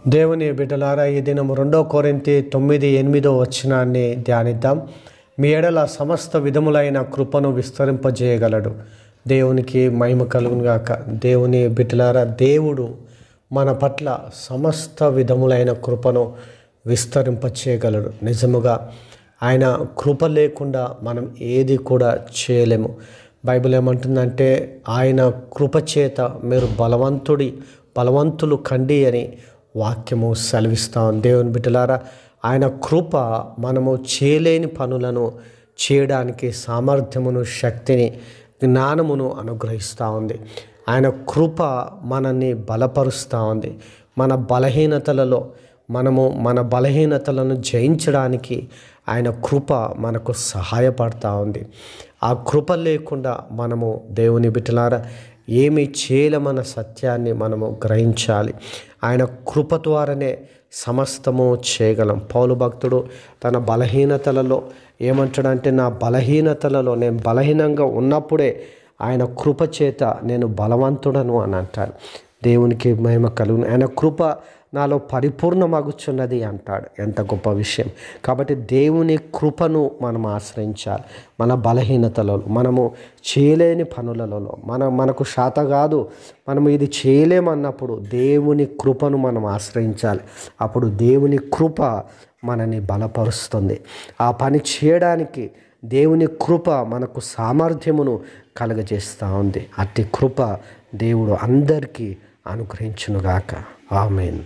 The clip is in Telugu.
దేవుని బిడ్డలారా, ఈ దినం 2 కొరింథీ 9:8 వచనాన్ని ధ్యానిద్దాం. మీ ఎడల సమస్త విధములైన కృపను విస్తరింపజేయగలడు. దేవునికి మహిమ కలుగును గాక. దేవుని బిడ్డలారా, దేవుడు మన పట్ల సమస్త విధములైన కృపను విస్తరింపచేయగలడు. నిజముగా ఆయన కృప లేకుండా మనం ఏది కూడా చేయలేము. బైబిల్ ఏమంటుందంటే, ఆయన కృప చేత మీరు బలవంతులు కండి అని వాక్యము సెలవిస్తాం. దేవుని బిడ్డలారా, ఆయన కృప మనము చేయలేని పనులను చేయడానికి సామర్థ్యమును, శక్తిని, జ్ఞానమును అనుగ్రహిస్తూ ఉంది. ఆయన కృప మనల్ని బలపరుస్తూ ఉంది. మన బలహీనతలను జయించడానికి ఆయన కృప మనకు సహాయపడుతూ ఉంది. ఆ కృప లేకుండా మనము దేవుని బిడ్డలారా ఏమి చేయలేమన్న సత్యాన్ని మనము గ్రహించాలి. ఆయన కృప ద్వారానే సమస్తము చేయగలం. పౌలు భక్తుడు తన బలహీనతలలో ఏమంటాడంటే, నా బలహీనతలలో నేను బలహీనంగా ఉన్నప్పుడే ఆయన కృప చేత నేను బలవంతుడను అని అంటాడు. దేవునికి మహిమ కలుగును. ఆయన కృప నాలో పరిపూర్ణమగుచున్నది అంటాడు. ఎంత గొప్ప విషయం! కాబట్టి దేవుని కృపను మనం ఆశ్రయించాలి. మన బలహీనతలలో, మనము చేయలేని పనులలో, మనకు శాత కాదు, మనము ఇది చేయలేమన్నప్పుడు దేవుని కృపను మనం ఆశ్రయించాలి. అప్పుడు దేవుని కృప మనని బలపరుస్తుంది. ఆ పని చేయడానికి దేవుని కృప మనకు సామర్థ్యమును కలుగజేస్తూ ఉంది. అట్టి కృప దేవుడు అందరికీ అనుగ్రహించునుగాక. ఆమేన్.